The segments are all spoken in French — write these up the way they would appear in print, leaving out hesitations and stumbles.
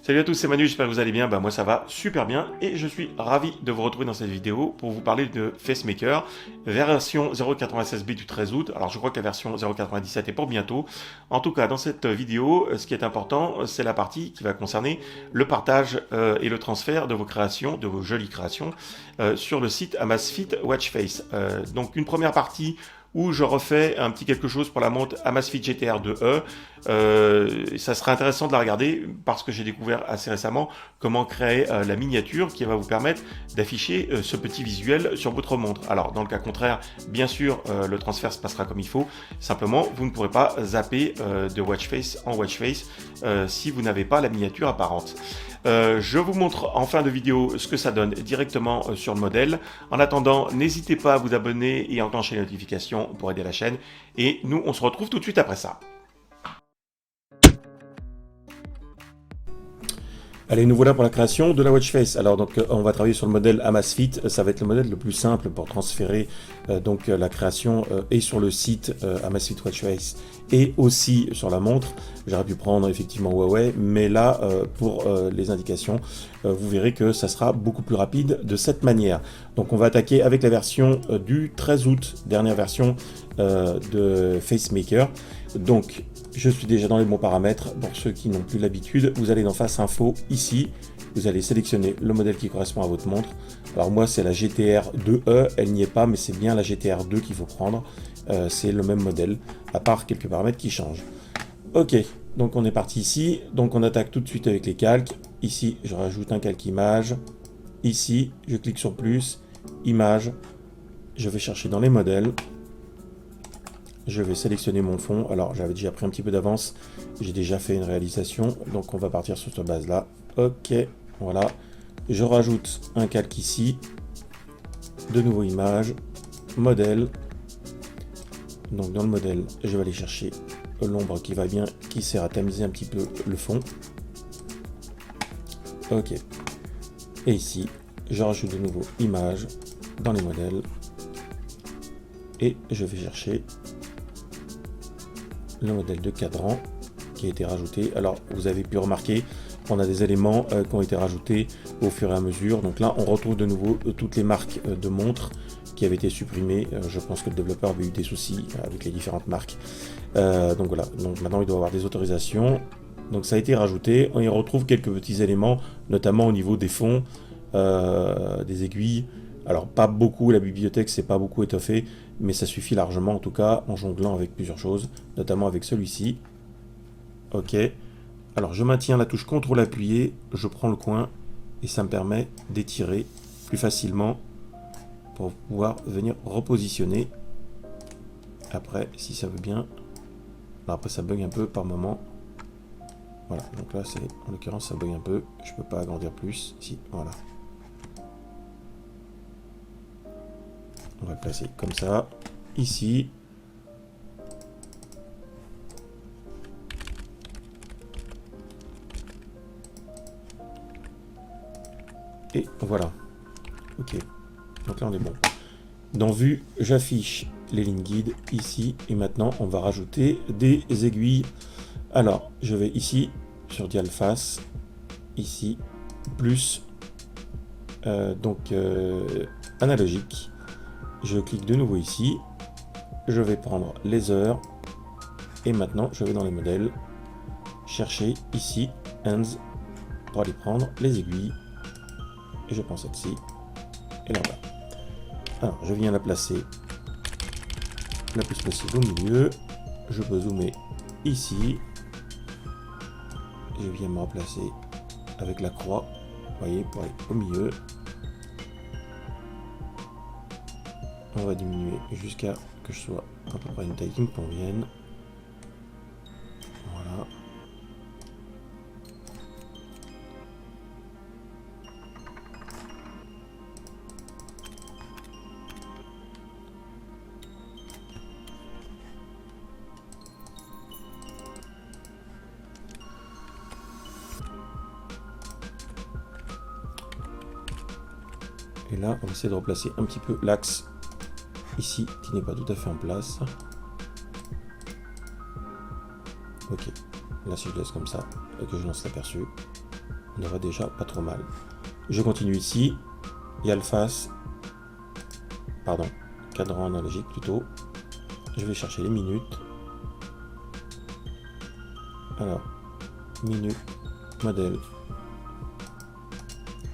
Salut à tous, c'est Manu, j'espère que vous allez bien. Moi ça va super bien et je suis ravi de vous retrouver dans cette vidéo pour vous parler de FaceMaker, version 0.96b du 13 août. Alors je crois que la version 0.97 est pour bientôt. En tout cas, dans cette vidéo, ce qui est important, c'est la partie qui va concerner le partage et le transfert de vos créations, de vos jolies créations, sur le site Amazfit Watchface. Donc une première partie où je refais un petit quelque chose pour la montre Amazfit GTR 2E. Ça sera intéressant de la regarder parce que j'ai découvert assez récemment comment créer la miniature qui va vous permettre d'afficher ce petit visuel sur votre montre. Alors dans le cas contraire, bien sûr, le transfert se passera comme il faut. Simplement, vous ne pourrez pas zapper de Watchface en Watchface si vous n'avez pas la miniature apparente. Je vous montre en fin de vidéo ce que ça donne directement sur le modèle. En attendant, n'hésitez pas à vous abonner et à enclencher les notifications pour aider la chaîne. Et nous, on se retrouve tout de suite après ça. Allez, nous voilà pour la création de la Watchface. Alors donc on va travailler sur le modèle Amazfit. Ça va être le modèle le plus simple pour transférer la création et sur le site Amazfit Watchface et aussi sur la montre. J'aurais pu prendre effectivement Huawei, mais là pour les indications, vous verrez que ça sera beaucoup plus rapide de cette manière. Donc on va attaquer avec la version du 13 août, dernière version de FaceMaker. Donc je suis déjà dans les bons paramètres. Pour ceux qui n'ont plus l'habitude, vous allez dans Face Info, ici, vous allez sélectionner le modèle qui correspond à votre montre. Alors moi c'est la GTR 2E, elle n'y est pas, mais c'est bien la GTR 2 qu'il faut prendre. C'est le même modèle, à part quelques paramètres qui changent. Ok, donc on est parti ici. Donc on attaque tout de suite avec les calques. Ici, je rajoute un calque image. Ici, je clique sur plus, image. Je vais chercher dans les modèles. Je vais sélectionner mon fond. Alors, j'avais déjà pris un petit peu d'avance. J'ai déjà fait une réalisation. Donc, on va partir sur cette base-là. Ok, voilà. Je rajoute un calque ici. De nouveau, image. Modèle. Donc, dans le modèle, je vais aller chercher l'ombre qui va bien, qui sert à tamiser un petit peu le fond. Ok. Et ici, je rajoute de nouveau image dans les modèles. Et je vais chercher le modèle de cadran qui a été rajouté. Alors vous avez pu remarquer qu'on a des éléments qui ont été rajoutés au fur et à mesure. Donc là on retrouve de nouveau toutes les marques de montres qui avaient été supprimées. Je pense que le développeur avait eu des soucis avec les différentes marques. Donc voilà, donc maintenant il doit avoir des autorisations. Donc ça a été rajouté. On y retrouve quelques petits éléments, notamment au niveau des fonds, des aiguilles. Alors pas beaucoup, la bibliothèque c'est pas beaucoup étoffé, mais ça suffit largement en tout cas en jonglant avec plusieurs choses, notamment avec celui-ci. Ok, alors je maintiens la touche CTRL appuyée, je prends le coin et ça me permet d'étirer plus facilement pour pouvoir venir repositionner après si ça veut bien. Alors après ça bug un peu par moment. Voilà, donc là c'est en l'occurrence ça bug un peu, je peux pas agrandir plus, si, voilà. On va le placer comme ça, ici. Et voilà. Ok. Donc là, on est bon. Dans Vue, j'affiche les lignes guides ici. Et maintenant, on va rajouter des aiguilles. Alors, je vais ici, sur Dial Face, ici, plus, analogique. Je clique de nouveau ici, je vais prendre les heures, et maintenant je vais dans les modèles, chercher ici, hands, pour aller prendre les aiguilles, et je prends celle-ci, et là-bas. Alors je viens la placer la plus possible au milieu, je peux zoomer ici, je viens me replacer avec la croix, vous voyez, pour aller au milieu. On va diminuer jusqu'à que je sois à peu près une taille qui me convienne. Voilà. Et là, on va essayer de replacer un petit peu l'axe ici qui n'est pas tout à fait en place. Ok, Là, si je laisse comme ça et que je lance l'aperçu, on va déjà pas trop mal. Je continue ici. Il y a le face. Pardon, cadran analogique plutôt. Je vais chercher les minutes. Alors, minute, modèle,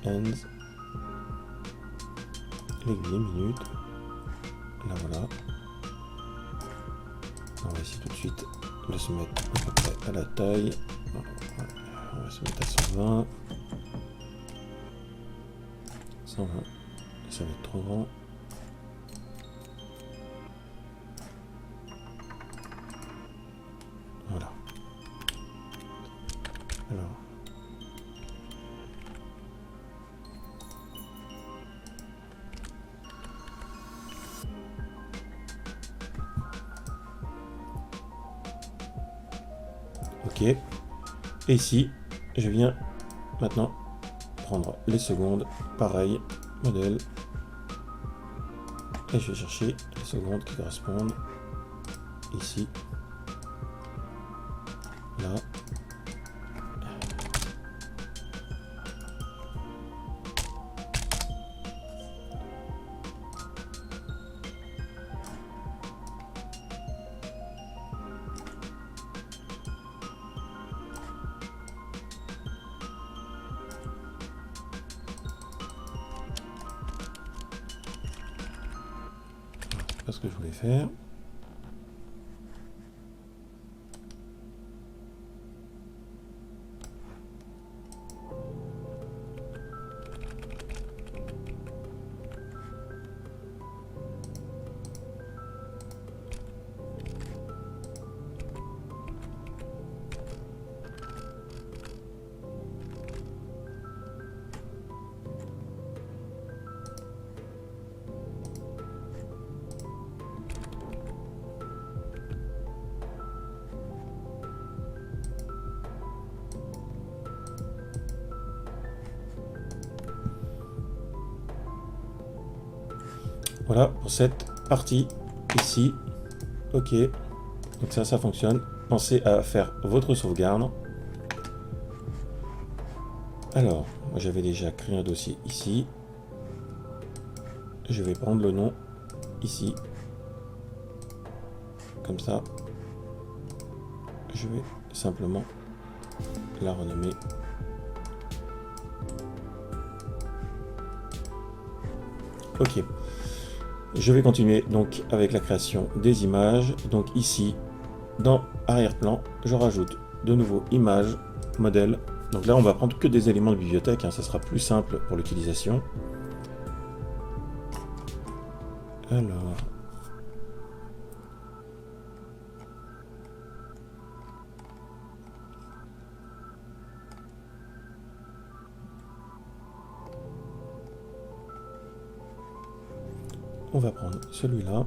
ends, l'aiguille minute. Là voilà. On va essayer tout de suite de se mettre à peu près à la taille. On va se mettre à 120. 120. Ça va être trop grand. Voilà. Alors. Ok. Et ici, je viens maintenant prendre les secondes. Pareil, modèle. Et je vais chercher les secondes qui correspondent ici. Là. C'est pas ce que je voulais faire. Voilà pour cette partie ici. Ok, donc ça fonctionne. Pensez à faire votre sauvegarde. Alors, moi j'avais déjà créé un dossier ici. Je vais prendre le nom ici. Comme ça. Je vais simplement la renommer. Ok. Je vais continuer donc avec la création des images. Donc ici, dans arrière-plan, je rajoute de nouveau image, modèle. Donc là, on va prendre que des éléments de bibliothèque, hein, ça sera plus simple pour l'utilisation. Alors, on va prendre celui-là,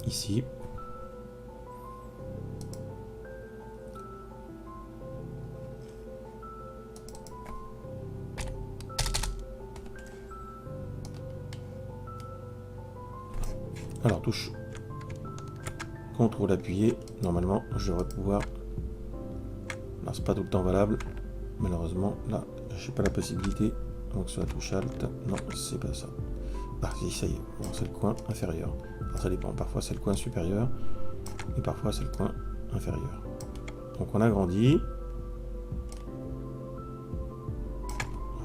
ici. Alors, touche CTRL appuyé. Normalement, je devrais pouvoir... Alors, c'est pas tout le temps valable. Malheureusement, là, je n'ai pas la possibilité. Donc, sur la touche Alt, non, c'est pas ça. Ah, si, ça y est. Bon, c'est le coin inférieur. Alors, ça dépend. Parfois, c'est le coin supérieur. Et parfois, c'est le coin inférieur. Donc, on agrandit.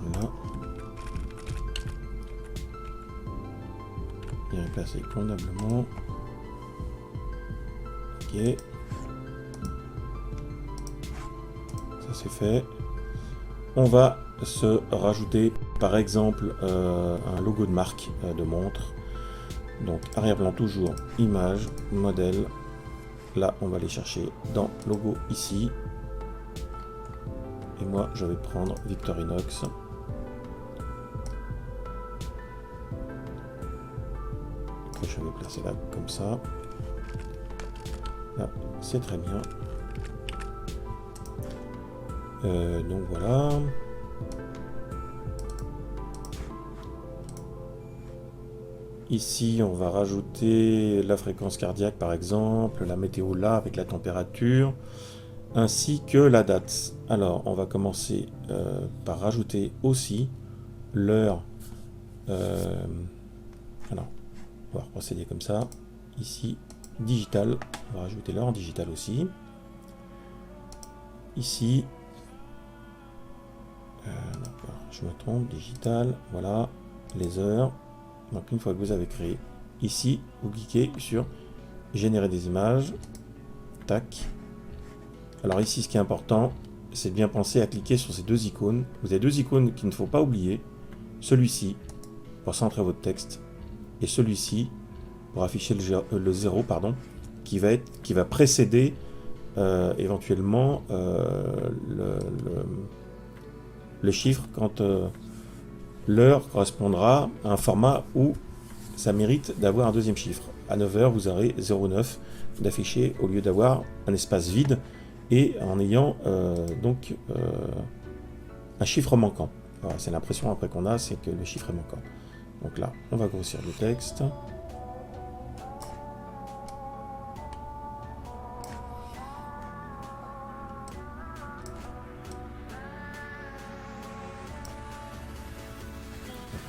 Voilà. Bien placé convenablement. Ok. Ça c'est fait. On va se rajouter par exemple un logo de marque de montre. Donc arrière-plan toujours, image, modèle. Là on va aller chercher dans logo ici. Et moi je vais prendre Victorinox. Que je vais placer là comme ça. Là c'est très bien. Donc voilà. Ici, on va rajouter la fréquence cardiaque par exemple, la météo là avec la température. ainsi que la date. Alors, on va commencer par rajouter aussi l'heure. Alors, on va procéder comme ça. Ici, digital. On va rajouter l'heure en digital aussi. Ici, je me trompe, digital, voilà, les heures. Donc une fois que vous avez créé, ici, vous cliquez sur générer des images. Tac. Alors ici, ce qui est important, c'est de bien penser à cliquer sur ces deux icônes. Vous avez deux icônes qu'il ne faut pas oublier. Celui-ci, pour centrer votre texte, et celui-ci, pour afficher le 0, pardon, qui va précéder éventuellement le chiffre quand l'heure correspondra à un format où ça mérite d'avoir un deuxième chiffre. À 9h, vous aurez 0,9 d'afficher au lieu d'avoir un espace vide et en ayant donc un chiffre manquant. Voilà, c'est l'impression après qu'on a, c'est que le chiffre est manquant. Donc là, on va grossir le texte. Par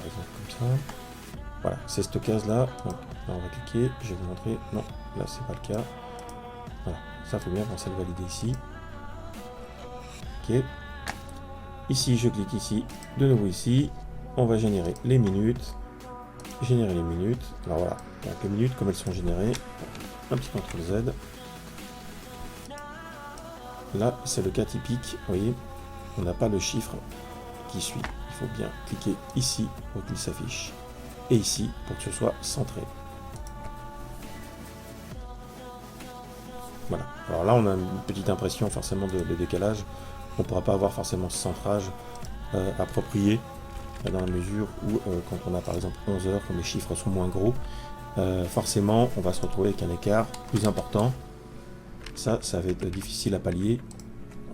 exemple comme ça. Voilà, c'est cette case-là. Donc là, on va cliquer. Je vais vous montrer. Non, là, c'est pas le cas. Voilà, ça, faut bien penser à le valider ici. Ok. Ici, je clique ici. De nouveau ici. On va générer les minutes. Générer les minutes. Alors voilà, donc les minutes, comme elles sont générées, un petit CTRL Z. Là, c'est le cas typique. Vous voyez, on n'a pas le chiffre qui suit. Il faut bien cliquer ici pour qu'il s'affiche. Et ici pour que ce soit centré. Voilà. Alors là, on a une petite impression forcément de décalage. On ne pourra pas avoir forcément ce centrage approprié dans la mesure où quand on a par exemple 11 heures, comme les chiffres sont moins gros, forcément on va se retrouver avec un écart plus important. Ça va être difficile à pallier.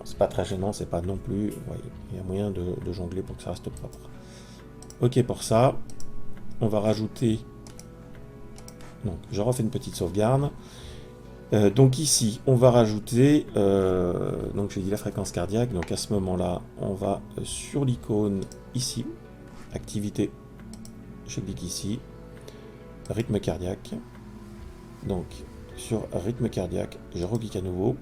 C'est pas très gênant, c'est pas non plus. Ouais, il y a moyen de jongler pour que ça reste propre. Ok, pour ça, on va rajouter. Donc, je refais une petite sauvegarde. Donc ici, on va rajouter, donc j'ai dit la fréquence cardiaque, donc à ce moment-là, on va sur l'icône ici, activité, je clique ici, rythme cardiaque, donc sur rythme cardiaque, je reclique à nouveau,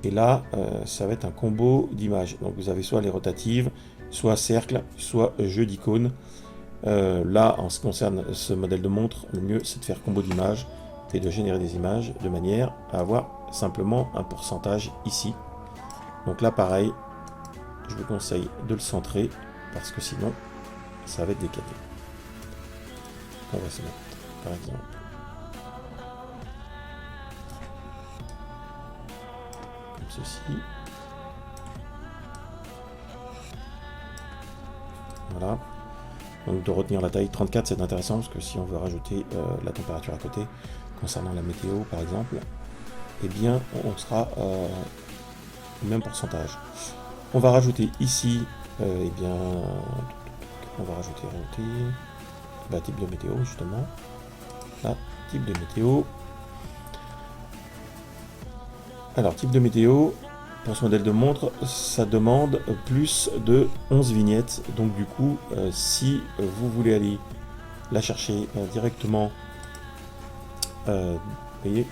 et là, ça va être un combo d'images, donc vous avez soit les rotatives, soit cercle, soit jeu d'icônes. Là, en ce qui concerne ce modèle de montre, le mieux c'est de faire combo d'images, et de générer des images de manière à avoir simplement un pourcentage ici. Donc là pareil, je vous conseille de le centrer parce que sinon ça va être décalé. On va se mettre par exemple comme ceci. Voilà. Donc de retenir la taille 34, c'est intéressant parce que si on veut rajouter la température à côté, concernant la météo par exemple, eh bien on sera au même pourcentage. On va rajouter ici, eh bien, on va rajouter type de météo justement. Là, type de météo. Alors type de météo, pour ce modèle de montre, ça demande plus de 11 vignettes. Donc du coup, si vous voulez aller la chercher directement, vous voyez,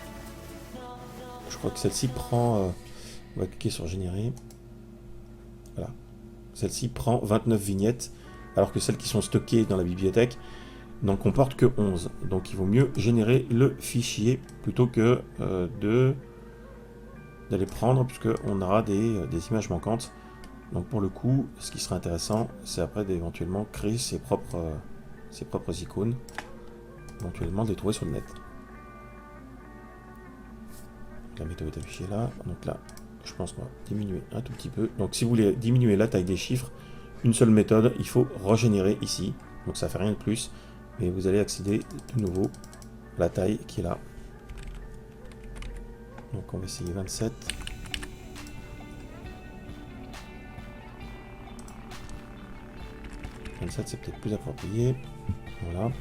je crois que celle-ci prend, on va cliquer sur générer, voilà, celle-ci prend 29 vignettes, alors que celles qui sont stockées dans la bibliothèque n'en comportent que 11. Donc il vaut mieux générer le fichier plutôt que d'aller prendre, puisqu'on aura des images manquantes. Donc pour le coup, ce qui serait intéressant, c'est après d'éventuellement créer ses propres icônes, éventuellement de les trouver sur le net. La météo est affichée là, donc là, je pense qu'on va diminuer un tout petit peu. Donc si vous voulez diminuer la taille des chiffres, une seule méthode, il faut régénérer ici. Donc ça fait rien de plus, mais vous allez accéder de nouveau à la taille qui est là. Donc on va essayer 27. C'est peut-être plus approprié. Voilà.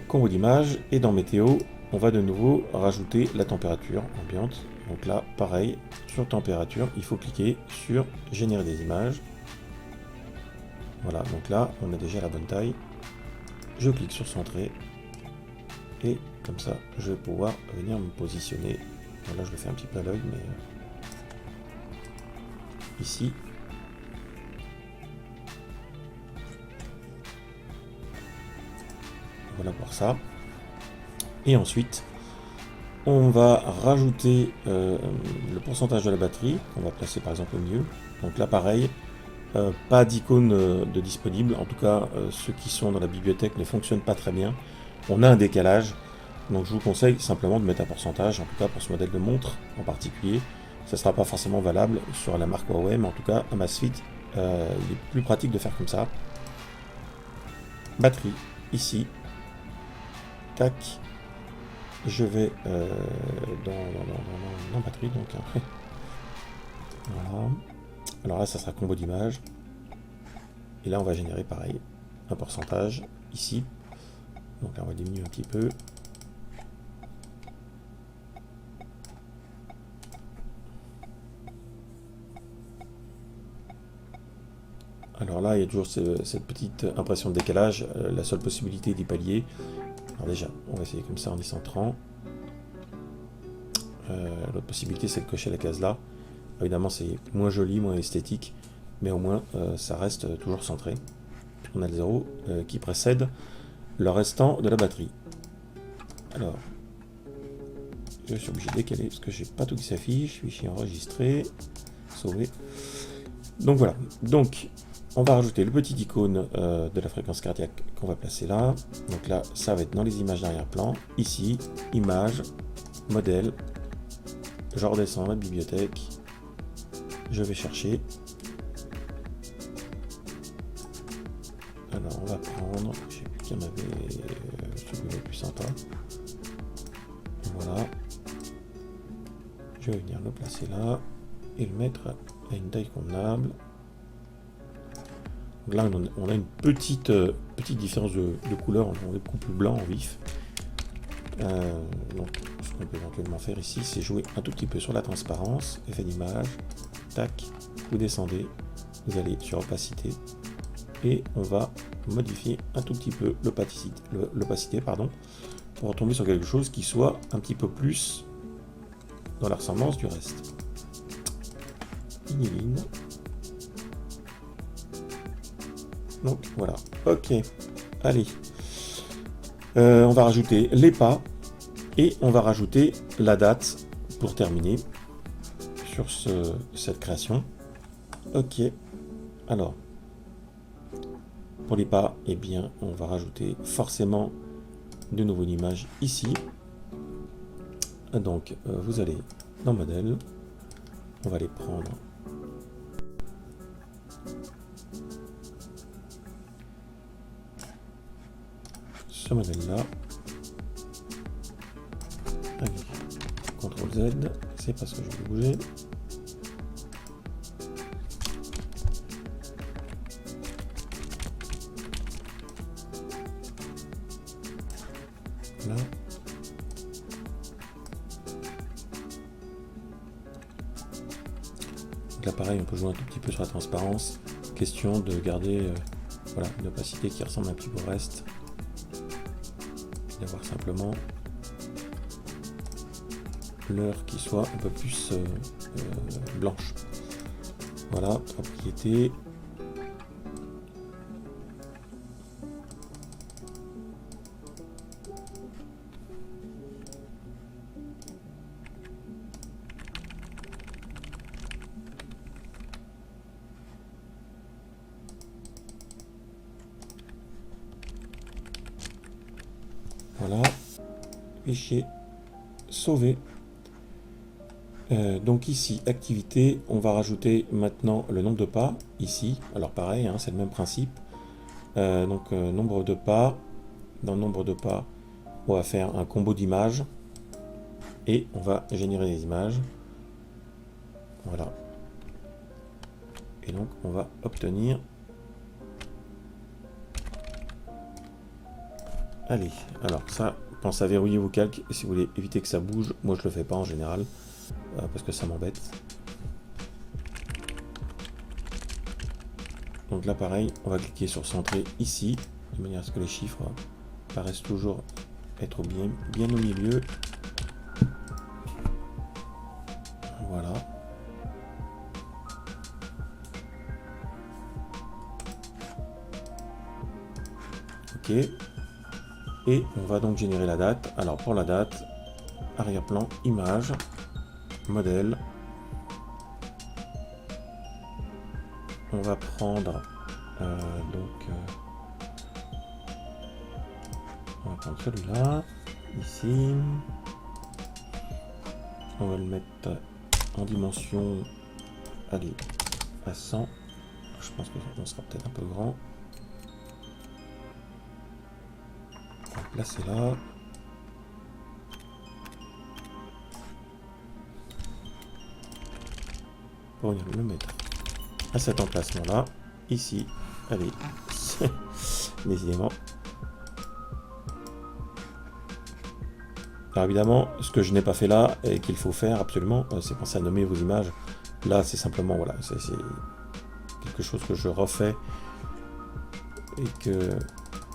Combo d'image. Et dans météo, on va de nouveau rajouter la température ambiante. Donc là, pareil, sur température, il faut cliquer sur générer des images. Voilà, donc là, on a déjà la bonne taille. Je clique sur centrer. Et comme ça, je vais pouvoir venir me positionner. Bon, là, je le fais un petit peu à l'œil, mais ici. Voilà pour ça. Et ensuite, on va rajouter le pourcentage de la batterie. On va placer par exemple au milieu. Donc là, pareil, pas d'icône de disponible. En tout cas, ceux qui sont dans la bibliothèque ne fonctionnent pas très bien. On a un décalage. Donc je vous conseille simplement de mettre un pourcentage, en tout cas pour ce modèle de montre en particulier. Ça ne sera pas forcément valable sur la marque Huawei, mais en tout cas, Amazfit, il est plus pratique de faire comme ça. Batterie, ici. Tac. Je vais dans batterie, donc. Voilà. Alors là, ça sera combo d'images. Et là, on va générer pareil, un pourcentage, ici. Donc là, on va diminuer un petit peu. Alors là, il y a toujours cette petite impression de décalage. La seule possibilité d'y pallier. Alors déjà, on va essayer comme ça en y centrant. L'autre possibilité, c'est de cocher la case là. Évidemment, c'est moins joli, moins esthétique. Mais au moins, ça reste toujours centré. On a le 0 qui précède le restant de la batterie. Alors, je suis obligé de décaler parce que j'ai pas tout qui s'affiche. Fichier enregistré, sauvé. Donc voilà. Donc, on va rajouter le petit icône de la fréquence cardiaque qu'on va placer là. Donc là, ça va être dans les images d'arrière-plan. Ici, images, modèle. Je redescends dans la bibliothèque. Je vais chercher. Alors, on va prendre. Je sais plus qu'il y en avait. Celui le plus sympa. Voilà. Je vais venir le placer là. Et le mettre à une taille convenable. Donc là, on a une petite différence de couleur. On est beaucoup plus blanc en vif. Donc, ce qu'on peut éventuellement faire ici, c'est jouer un tout petit peu sur la transparence. Effet d'image. Tac. Vous descendez. Vous allez sur opacité. Et on va modifier un tout petit peu l'opacité, pour retomber sur quelque chose qui soit un petit peu plus dans la ressemblance du reste. Iniline. Donc voilà, ok, allez, on va rajouter les pas et on va rajouter la date pour terminer sur cette création. Ok, alors pour les pas, eh bien on va rajouter forcément de nouveau une image ici. Donc vous allez dans modèle, on va les prendre. Ce modèle-là, CTRL Z, c'est parce que je vais bouger. Là. Donc là, pareil, on peut jouer un tout petit peu sur la transparence. Question de garder voilà, une opacité qui ressemble un petit peu au reste. D'avoir simplement l'heure qui soit un peu plus blanche. Voilà, propriété. Voilà, fichier sauvé. Donc ici, activité, on va rajouter maintenant le nombre de pas, ici. Alors pareil, hein, c'est le même principe. Nombre de pas. Dans le nombre de pas, on va faire un combo d'images. Et on va générer des images. Voilà. Et donc, on va obtenir... Allez, alors ça, pensez à verrouiller vos calques si vous voulez éviter que ça bouge. Moi, je le fais pas en général. parce que ça m'embête. Donc là pareil, on va cliquer sur centrer ici, de manière à ce que les chiffres paraissent toujours être bien au milieu. Voilà. Ok. Et on va donc générer la date. Alors pour la date, arrière-plan, image, modèle. On va prendre on va prendre celui-là, ici. On va le mettre en dimension, allez, à 100. Je pense que ça sera peut-être un peu grand. On va le placer là. Pour venir le mettre à cet emplacement-là, ici. Allez, décidément. Alors évidemment, ce que je n'ai pas fait là, et qu'il faut faire absolument, c'est penser à nommer vos images. Là, c'est simplement, voilà, c'est quelque chose que je refais et que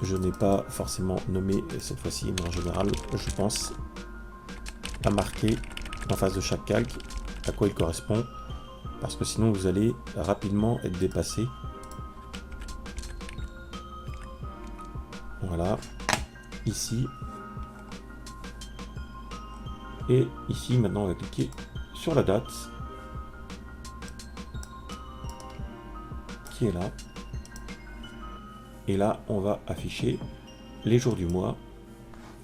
je n'ai pas forcément nommé cette fois-ci, mais en général, je pense à marquer en face de chaque calque à quoi il correspond, parce que sinon vous allez rapidement être dépassé. Voilà, ici. Et ici, maintenant, on va cliquer sur la date qui est là. Et là, on va afficher les jours du mois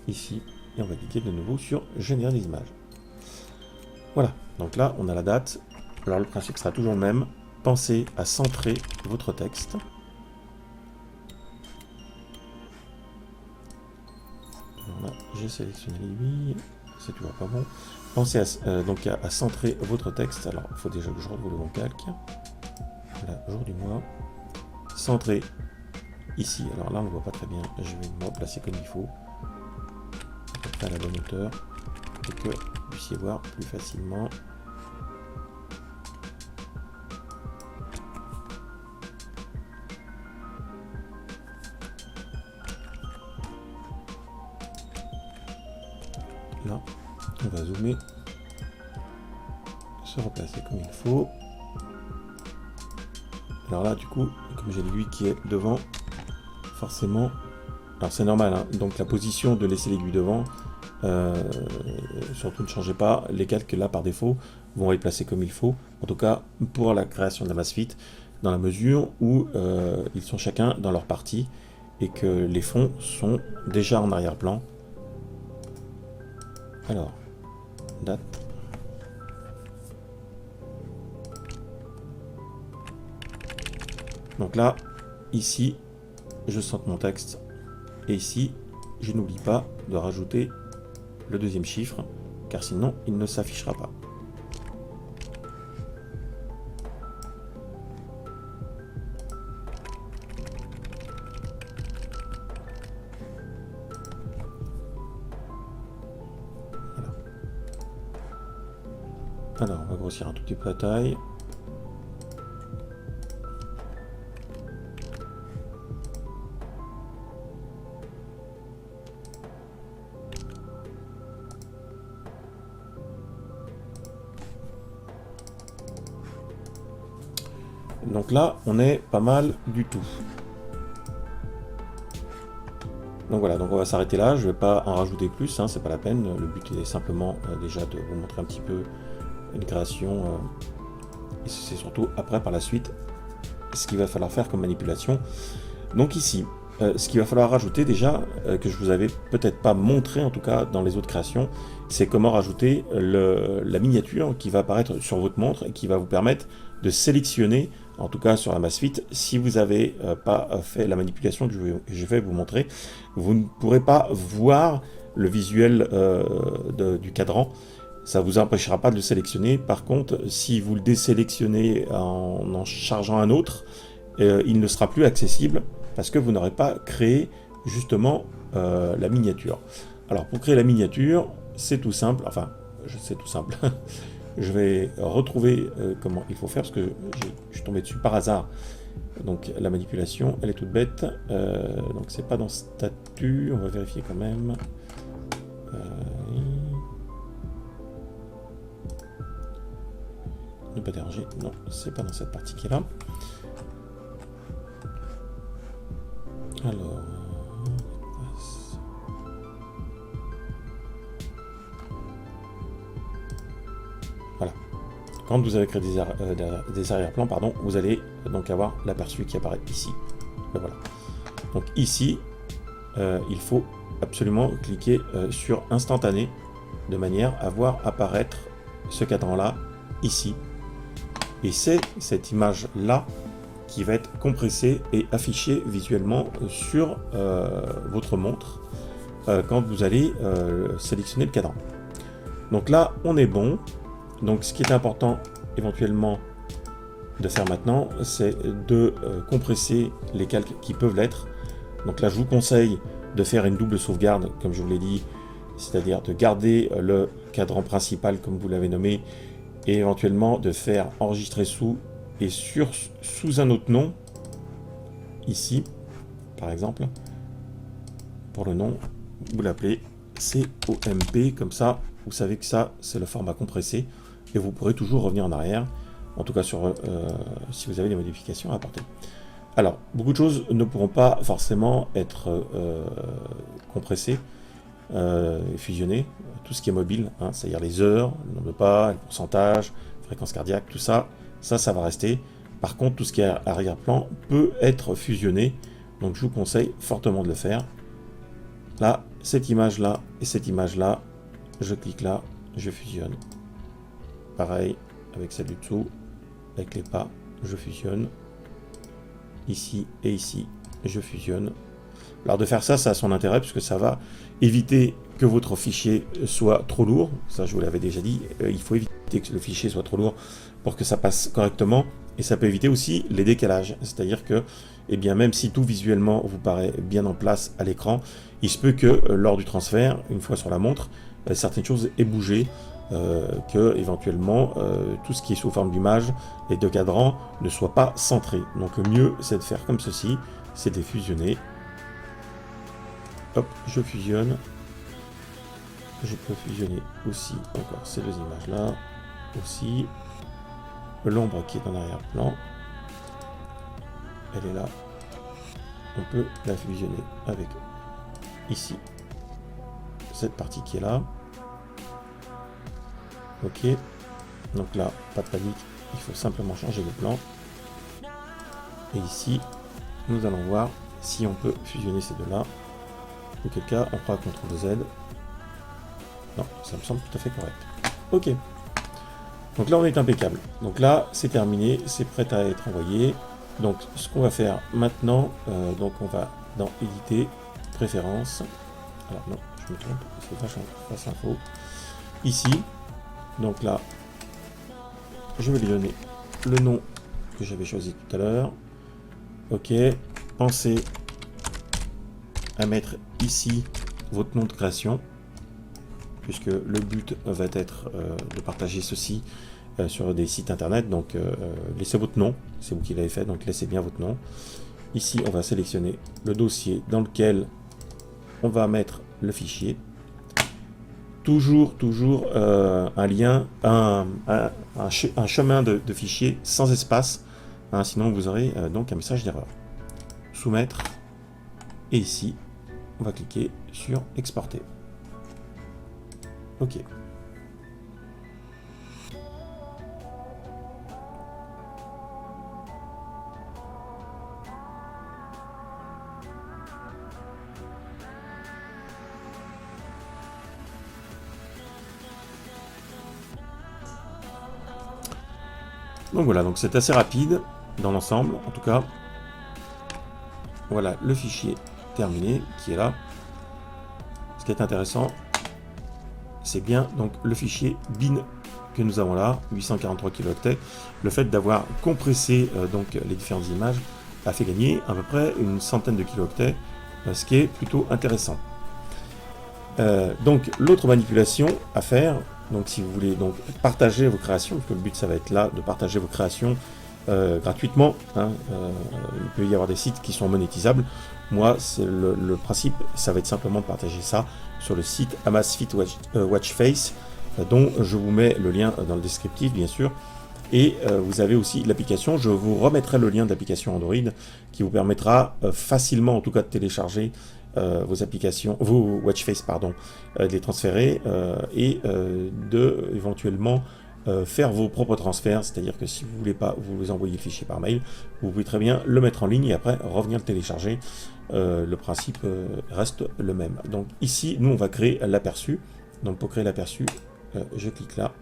ici. Et on va cliquer de nouveau sur générer des images. Voilà, donc là, on a la date. Alors, le principe sera toujours le même. Pensez à centrer votre texte. Voilà, j'ai sélectionné l'aiguille. C'est toujours pas bon. Pensez donc à centrer votre texte. Alors, il faut déjà que je retrouve le bon calque. Voilà, jour du mois. Centrer ici. Alors là, on ne voit pas très bien. Je vais me replacer comme il faut. À peu près à la bonne hauteur. Pour que vous puissiez voir plus facilement. Là, on va zoomer, se replacer comme il faut. Alors là, du coup, comme j'ai l'aiguille qui est devant, forcément, alors c'est normal, hein, donc la position de laisser l'aiguille devant, surtout ne changez pas, les calques là par défaut vont être placés comme il faut, en tout cas pour la création de la Amazfit, dans la mesure où ils sont chacun dans leur partie et que les fonds sont déjà en arrière-plan. Alors, date. Donc là, ici, je centre mon texte. Et ici, je n'oublie pas de rajouter le deuxième chiffre, car sinon, il ne s'affichera pas. Alors, on va grossir un tout petit peu la taille. Donc là, on est pas mal du tout. Donc voilà, donc on va s'arrêter là. Je ne vais pas en rajouter plus, hein, c'est pas la peine. Le but est simplement déjà de vous montrer un petit peu une création. Et c'est surtout après, par la suite, ce qu'il va falloir faire comme manipulation. Donc ici, ce qu'il va falloir rajouter déjà, que je vous avais peut-être pas montré en tout cas dans les autres créations, c'est comment rajouter la miniature qui va apparaître sur votre montre et qui va vous permettre de sélectionner, en tout cas sur la Amazfit, si vous n'avez pas fait la manipulation que je vais vous montrer, vous ne pourrez pas voir le visuel du cadran. Ça ne vous empêchera pas de le sélectionner. Par contre, si vous le désélectionnez en chargeant un autre, il ne sera plus accessible parce que vous n'aurez pas créé justement la miniature. Alors pour créer la miniature, c'est tout simple, enfin c'est tout simple. je vais retrouver comment il faut faire, parce que je suis tombé dessus par hasard. Donc la manipulation, elle est toute bête. Donc c'est pas dans statut, on va vérifier quand même. Ne pas déranger, non, c'est pas dans cette partie qui est là. Alors... voilà. Quand vous avez créé des arrière-plans, pardon, vous allez donc avoir l'aperçu qui apparaît ici. Et voilà. Donc ici, il faut absolument cliquer sur instantané de manière à voir apparaître ce cadran-là ici. Et c'est cette image-là qui va être compressée et affichée visuellement sur votre montre quand vous allez sélectionner le cadran. Donc là, on est bon. Donc ce qui est important éventuellement de faire maintenant, c'est de compresser les calques qui peuvent l'être. Donc là, je vous conseille de faire une double sauvegarde, comme je vous l'ai dit, c'est-à-dire de garder le cadran principal, comme vous l'avez nommé, et éventuellement de faire enregistrer sous et sous un autre nom, ici, par exemple, pour le nom, vous l'appelez COMP, comme ça, vous savez que ça, c'est le format compressé, et vous pourrez toujours revenir en arrière, en tout cas sur, si vous avez des modifications à apporter. Alors, beaucoup de choses ne pourront pas forcément être compressées et fusionnées. Tout ce qui est mobile, hein, c'est-à-dire les heures, le nombre de pas, le pourcentage, fréquence cardiaque, tout ça, ça va rester. Par contre, tout ce qui est arrière-plan peut être fusionné, donc je vous conseille fortement de le faire. Là, cette image-là et cette image-là, je clique là, je fusionne. Pareil, avec celle du dessous, avec les pas, je fusionne. Ici et ici, je fusionne. Alors de faire ça, ça a son intérêt, puisque ça va éviter que votre fichier soit trop lourd. Ça, je vous l'avais déjà dit, il faut éviter que le fichier soit trop lourd pour que ça passe correctement. Et ça peut éviter aussi les décalages. C'est-à-dire que, eh bien, même si tout visuellement vous paraît bien en place à l'écran, il se peut que lors du transfert, une fois sur la montre, certaines choses aient bougé. Que éventuellement tout ce qui est sous forme d'image et de cadran ne soit pas centré. Donc le mieux c'est de faire comme ceci, c'est de les fusionner. Hop, je fusionne. Je peux fusionner aussi encore ces deux images là, aussi l'ombre qui est en arrière-plan, elle est là. On peut la fusionner avec ici cette partie qui est là. Ok, donc là, pas de panique, il faut simplement changer de plan. Et ici, nous allons voir si on peut fusionner ces deux-là. Auquel cas, on fera CTRL Z. Non, ça me semble tout à fait correct. Ok. Donc là, on est impeccable. Donc là, c'est terminé, c'est prêt à être envoyé. Donc, ce qu'on va faire maintenant, donc on va dans Éditer, Préférences. Alors non, je me trompe, c'est pas face info. Ici. Donc là, je vais lui donner le nom que j'avais choisi tout à l'heure. Ok, pensez à mettre ici votre nom de création, puisque le but va être de partager ceci sur des sites internet. Donc laissez votre nom, c'est vous qui l'avez fait, donc laissez bien votre nom. Ici, on va sélectionner le dossier dans lequel on va mettre le fichier. Toujours un lien, un chemin de fichier sans espace, hein, sinon vous aurez donc un message d'erreur. Soumettre, et ici, on va cliquer sur exporter. Ok. Donc voilà, donc c'est assez rapide dans l'ensemble, en tout cas. Voilà le fichier terminé qui est là. Ce qui est intéressant, c'est bien donc le fichier bin que nous avons là, 843 kilooctets. Le fait d'avoir compressé donc les différentes images a fait gagner à peu près une centaine de kilooctets, ce qui est plutôt intéressant. Donc l'autre manipulation à faire, Donc si vous voulez donc partager vos créations, parce que le but ça va être là de partager vos créations gratuitement, hein, il peut y avoir des sites qui sont monétisables. Moi, c'est le principe, ça va être simplement de partager ça sur le site Amazfit Watchface, dont je vous mets le lien dans le descriptif, bien sûr. Et vous avez aussi l'application, je vous remettrai le lien de l'application Android qui vous permettra facilement, en tout cas, de télécharger vos applications, vos Watchface, pardon, de les transférer et de éventuellement faire vos propres transferts, c'est-à-dire que si vous voulez pas vous envoyer le fichier par mail, vous pouvez très bien le mettre en ligne et après revenir le télécharger. Le principe reste le même. Donc ici, nous on va créer l'aperçu. Donc pour créer l'aperçu, je clique là.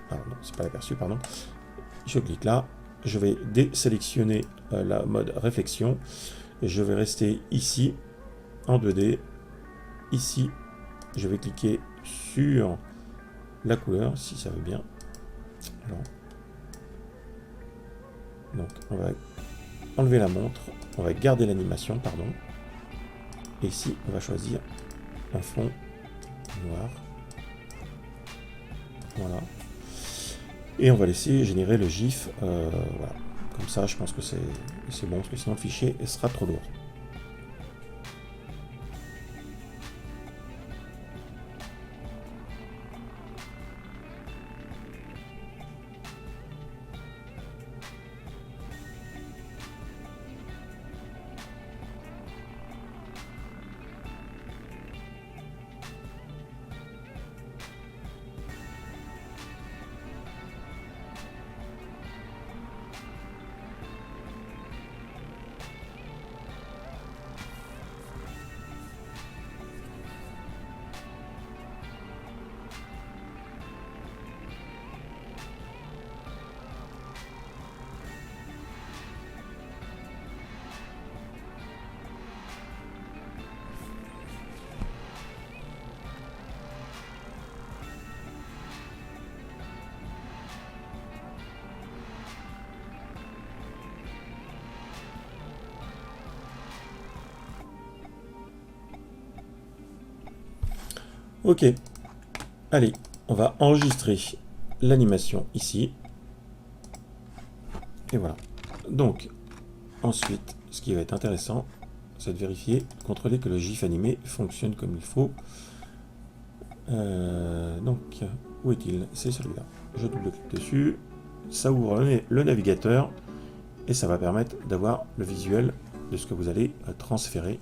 Ah non, c'est pas l'aperçu, pardon. Je clique là. Je vais désélectionner la mode réflexion. Et je vais rester ici en 2D. Ici, je vais cliquer sur la couleur, si ça veut bien. Alors, donc on va enlever la montre, on va garder l'animation, pardon. Et ici, on va choisir un fond noir. Voilà. Et on va laisser générer le GIF. Voilà. Comme ça, je pense que c'est bon, parce que sinon le fichier sera trop lourd. Ok, allez, on va enregistrer l'animation ici. Et voilà. Donc, ensuite, ce qui va être intéressant, c'est de vérifier, de contrôler que le GIF animé fonctionne comme il faut. Donc, où est-il? C'est celui-là. Je double-clique dessus, ça ouvre le navigateur, et ça va permettre d'avoir le visuel de ce que vous allez transférer.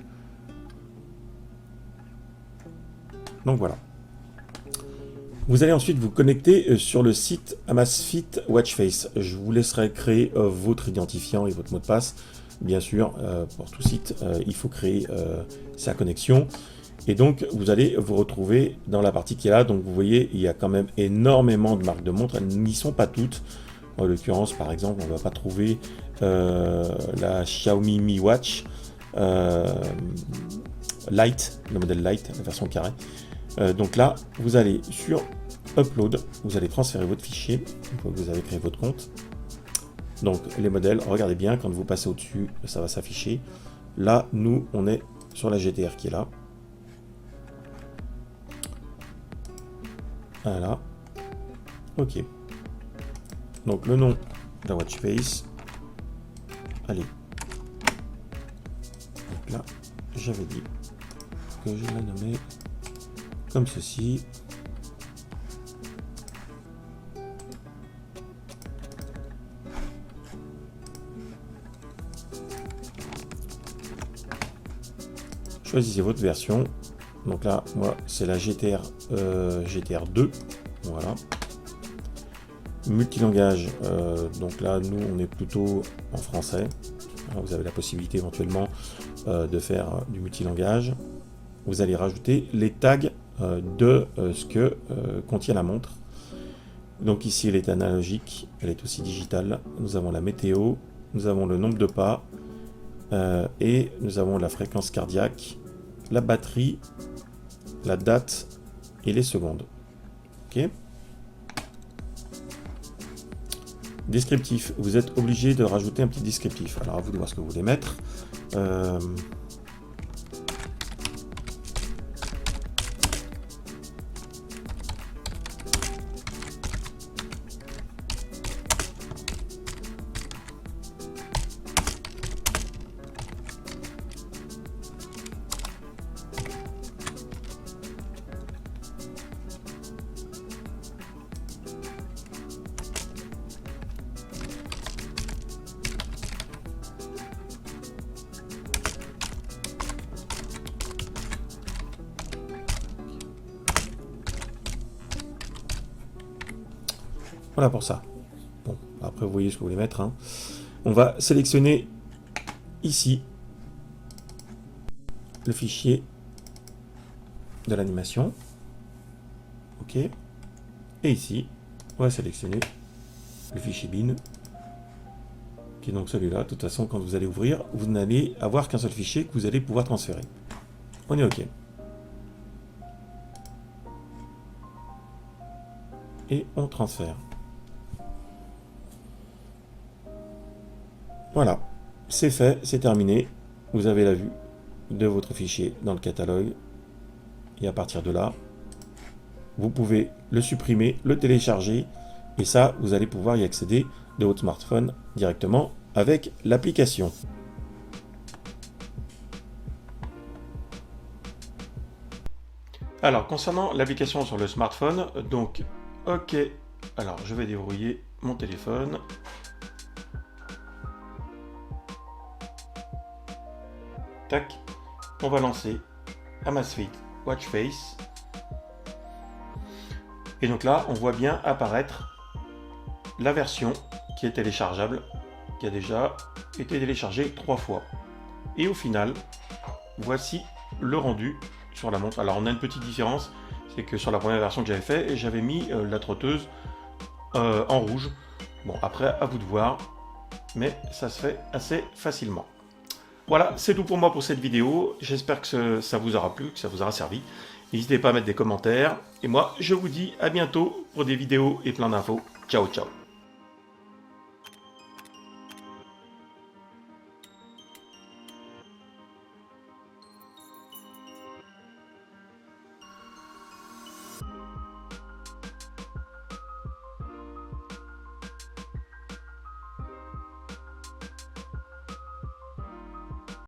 Donc voilà. Vous allez ensuite vous connecter sur le site Amazfit Watchface. Je vous laisserai créer votre identifiant et votre mot de passe. Bien sûr, pour tout site, il faut créer sa connexion. Et donc, vous allez vous retrouver dans la partie qui est là. Donc, vous voyez, il y a quand même énormément de marques de montres. Elles n'y sont pas toutes. En l'occurrence, par exemple, on ne va pas trouver la Xiaomi Mi Watch Lite, le modèle Lite, la version carrée. Donc là, vous allez sur Upload, vous allez transférer votre fichier, une fois que vous avez créé votre compte. Donc les modèles, regardez bien, quand vous passez au-dessus, ça va s'afficher. Là, nous, on est sur la GTR qui est là. Voilà. Ok. Donc le nom de la watch face. Allez. Donc là, j'avais dit que je la nommais comme ceci. Choisissez votre version. Donc là, moi, c'est la GTR 2. Voilà. Multilangage. Donc là, nous, on est plutôt en français. Alors, vous avez la possibilité éventuellement de faire du multilangage. Vous allez rajouter les tags de ce que contient la montre. Donc ici, elle est analogique. Elle est aussi digitale. Nous avons la météo. Nous avons le nombre de pas. Et nous avons la fréquence cardiaque, la batterie, la date et les secondes. Ok. Descriptif, vous êtes obligé de rajouter un petit descriptif. Alors à vous de voir ce que vous voulez mettre. Voilà pour ça. Bon, après vous voyez ce que vous voulez mettre. Hein. On va sélectionner ici le fichier de l'animation. OK. Et ici, on va sélectionner le fichier bin, qui est donc celui-là. De toute façon, quand vous allez ouvrir, vous n'allez avoir qu'un seul fichier que vous allez pouvoir transférer. On est OK. Et on transfère. Voilà, c'est fait, c'est terminé. Vous avez la vue de votre fichier dans le catalogue. Et à partir de là, vous pouvez le supprimer, le télécharger. Et ça, vous allez pouvoir y accéder de votre smartphone directement avec l'application. Alors, concernant l'application sur le smartphone, donc, OK. Alors, je vais déverrouiller mon téléphone. Tac. On va lancer Amazfit Watch Face. Et donc là, on voit bien apparaître la version qui est téléchargeable, qui a déjà été téléchargée 3 fois. Et au final, voici le rendu sur la montre. Alors on a une petite différence, c'est que sur la première version que j'avais fait, j'avais mis la trotteuse en rouge. Bon, après, à vous de voir, mais ça se fait assez facilement. Voilà, c'est tout pour moi pour cette vidéo. J'espère que ça vous aura plu, que ça vous aura servi. N'hésitez pas à mettre des commentaires. Et moi, je vous dis à bientôt pour des vidéos et plein d'infos. Ciao, ciao.